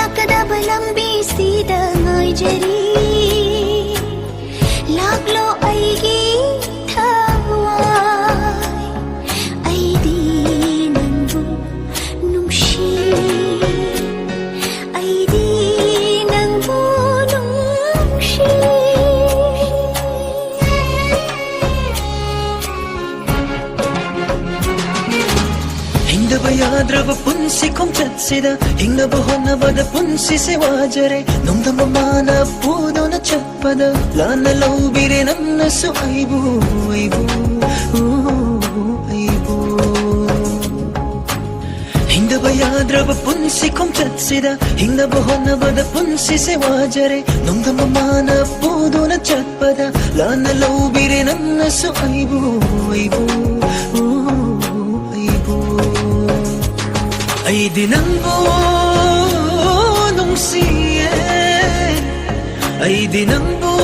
Nakadabalang bisita nga'y jari Laglo ay gitaway Ay di nang nungshi Ay di nang nungshi ಹಿಂದಬಯಾದ್ರವ ಪುನ್ಸಿ ಕೊಂಚತ್ಸಿದ ಹಿಂಗಬಹುನವದ ಪುನ್ಸಿ ಸಿವಾಜರೆ ನೊಂದಮ ಮಾನ ಪೂದೋನ ಚಪ್ಪದ ಲಾನಲವು ಬಿರೆ ನನ್ನ ಸು ಐಬು ಐಬು ಐಬು ಹಿಂದಬಯಾದ್ರವ ಪುನ್ಸಿ ಕೊಂಚತ್ಸಿದ ಹಿಂಗಬಹುನವದ ಪುನ್ಸಿ ಸಿವಾಜರೆ ನೊಂದಮ ಮಾನ ಪೂದೋನ ಚಪ್ಪದ ಲಾನಲವು ಬಿರೆ ನನ್ನ ಸು ಐಬು ಐಬು ay dinanggo nung siye ay dinanggo